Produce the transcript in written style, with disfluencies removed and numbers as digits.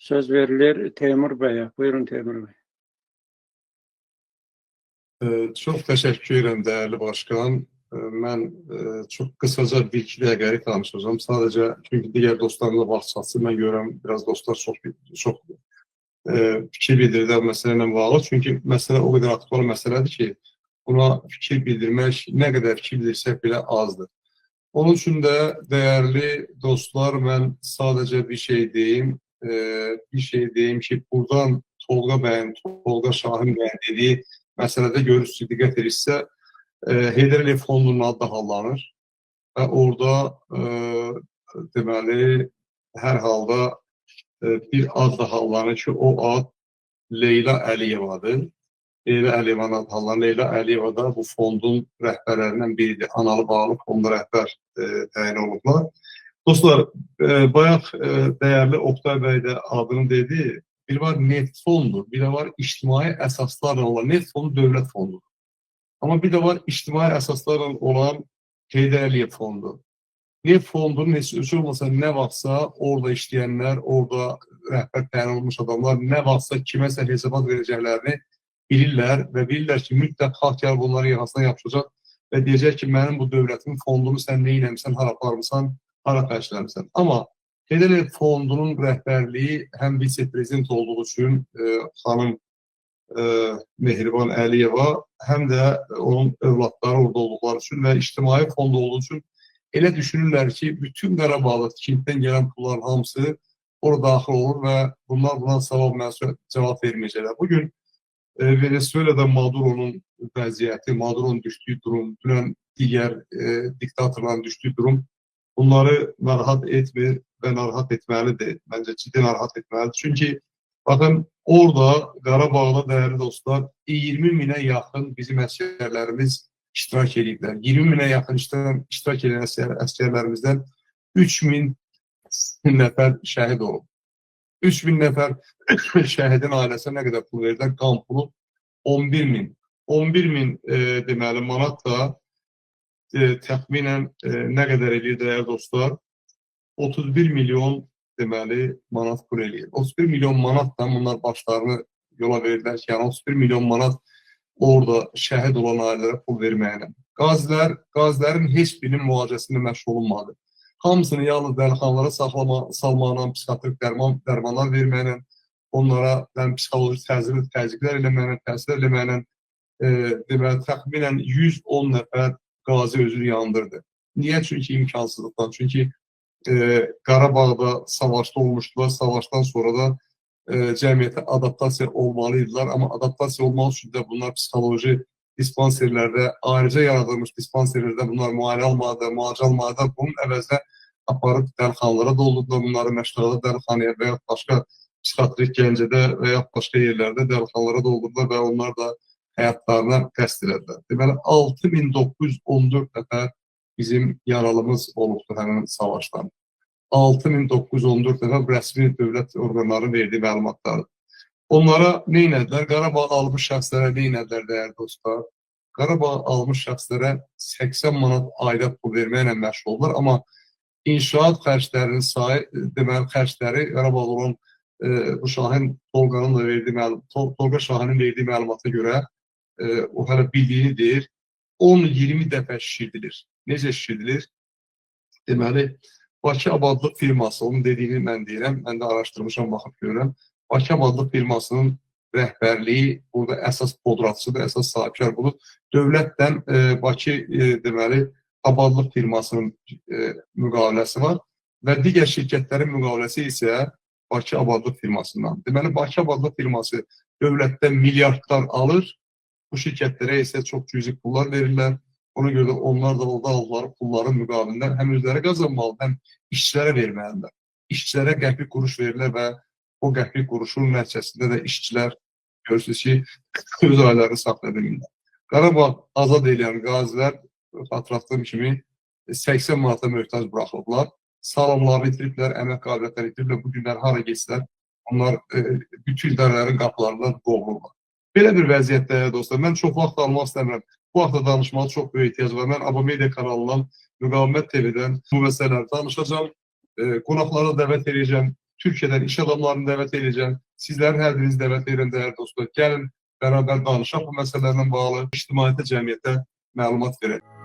Söz verilir Teymur Bey'e. Buyurun Teymur Bey. Çox təşəkkür edirəm, dəyərli başkan. Mən çox qısaca bir iki dəqiqəlik danışacağım. Sadəcə çünki digər dostlarımla vaxt çatsın. Mən görürəm, biraz dostlar çox fikir bildirirlər məsələ ilə bağlı. Çünki məsələ o qədər aktual məsələdir ki, buna fikir bildirmək nə qədər fikir bildirsək belə azdır. Onun üçün də dəyərli dostlar, mən sadəcə bir şey deyim ki, buradan Tolga Şahin bəyin dediyi məsələdə görürsünüz, diqqət edirsə, Heydər Əliyev fondunun adı hallanır və orada deməli, hər halda bir ad da hallanır ki, o ad Leyla Əliyevadır. Leyla Əliyevanın adı hallanır. Leyla Əliyeva da bu fondun rəhbərlərindən biridir. Analı bağlı fonda rəhbər təyin olublar. Dostlar, bayaq dəyərli Oktay bəy də adını dedi. Bir var neft fondur, bir də var ictimai əsaslarla olan, neft fondu dövlət fondudur. Amma bir də var ictimai əsaslarla olan Heydər Əliyev fondu. Neft fondunun heç olmasa nə vaxtsa orada işləyənlər, orada rəhbər təyin olmuş adamlar nə vaxtsa kiməsə hesabat verəcəklərini bilirlər və bilirlər ki, mütləq xalq gəlib onların yaxasına yapışacaq və deyəcək ki, mənim bu dövlətin fondunu sən nə eləmişsən, hara aparmışsan, hara xərcləmişsən. Amma Heydər Əliyev fondunun rəhbərliyi həm vitse-prezident olduğu üçün xanım Mehriban Əliyeva, həm də onun övladları orada olduqları üçün və ictimai fond olduğu üçün elə düşünürlər ki, bütün Qarabağda tikintidən gələn pulların hamısı orada daxil olur və bunlar buna savab məsul cavab verməyəcəklər. Bugün Venezuela'da Maduro'nun vəziyyəti, Maduro'nun düşdüyü durum, dünən digər diktatorların düşdüyü durum bunları narahat etmir və narahat etməlidir. Məncə ciddi narahat etməlidir. Çünki baxın, orada Qarabağda dəyərli dostlar 20 minə yaxın bizim əsgərlərimiz iştirak ediblər. 20 minə yaxın iştirak edən əsgərlərimizdən 3000 nəfər şəhid olub. 3000 nəfər şəhidin ailəsinə nə qədər pul verirlər? Qan pulu 11 min. 11 min deməli manat da təxminən nə qədər edir dəyərli dostlar? 31 milyon deməli manat pul eləyir. 31 milyon manatdan bunlar başlarını yola verirlər ki, yəni 31 milyon manat orada şəhid olan ailələrə pul verməyənə. Qazilərin heç birinin müalicəsində məşğul olunmadı. Hamısını yalnız dəlixanalara salmaqla, psixotrik dərmanlar verməklə, onlara psixoloji təzyiqlər eləməklə, təsir eləməklə deməli, təxminən 110 nəfər qazi özünü yandırdı. Niyə? Çünki imkansızlıqdan. Çünki Qarabağda savaşda olmuşdular. Savaşdan sonra da cəmiyyətə adaptasiya olmalıydılar. Amma adaptasiya olmaq üçün də bunlar psixoloji dispanserlərdə, ayrıca yaradılmış dispanserlərdə bunlar müayinə almalıdır, müalicə almalıdır. Bunun əvəzinə aparıb dəlixanalara doldurdular. Bunları Məşqalada dəlixanaya və yaxud başqa psixotrik Gəncədə və yaxud başqa yerlərdə dəlixanalara doldurdular və onlar da həyatlarına qəsd elədilər. Deməli, 6914 nəfər bizim yaralımız olubdur həmin savaşdan. 6914 nəfər rəsmi dövlət orqanlarının verdiyi məlumatlardır. Onlara nə inədilər? Qarabağ almış şəxslərə nə inədilər dəyərli dostlar? Qarabağ almış şəxslərə 80 manat ayda pul verməklə məşğul oldular. Amma inşaat xərclərinin sayı, deməli xərcləri Qarabağda olan bu Şahin Tolqanın da verdiyi Tolqa Şahinin verdiyi məlumata görə o hələ bildiyini deyir, 10-20 dəfə şişirdilir. Necə şişirdilir? Deməli, Bakı Abadlıq firması, onun dediyini mən deyirəm, mən də araşdırmışam, baxıb görürəm. Bakı Abadlıq firmasının rəhbərliyi burada əsas podratçıdır, əsas sahibkar budur. Dövlətdən Bakı deməli, Abadlıq firmasının müqaviləsi var və digər şirkətlərin müqaviləsi isə Bakı Abadlıq firmasından. Deməli, Bakı Abadlıq firması dövlətdən milyardlar alır, bu şirkətlərə isə çox cüzi pullar verirlər. Ona görə də onlar da orada aldıqları pulların müqabilində həm özləri qazanmalı, həm işçilərə verməlidirlər. İşçilərə qəpik quruş verirlər və o qəpik quruşun nəticəsində də işçilər görürsünüz ki, öz aylarını saxlaya bilmirlər. Qarabağ azad edən qazilər, xatırlatdığım kimi 80 manata möhtac buraxılıblar. Sağlamlarını itiriblər, əmək qabiliyyətləri itiriblər. Bu günlər hara geçsilər, onlar bütün idarələrin qapılarından qovulurlar. Belə bir vəziyyətdə dostlar, mən çox vaxt almaq istəmirəm. Bu haqda danışmağa çox böyük ehtiyac var. Mən Aba Media kanalından, Müqavimət TV-dən bu məsələləri danışacağım. Qonaqlara dəvət edəcəm. Türkiyədən iş adamlarını dəvət edəcəm. Sizlərin hər birinizi dəvət edirəm, dəyərli dostlar. Gəlin, bərabər danışaq bu məsələlərlə bağlı, ictimaiyyətə, cəmiyyətə məlumat verək.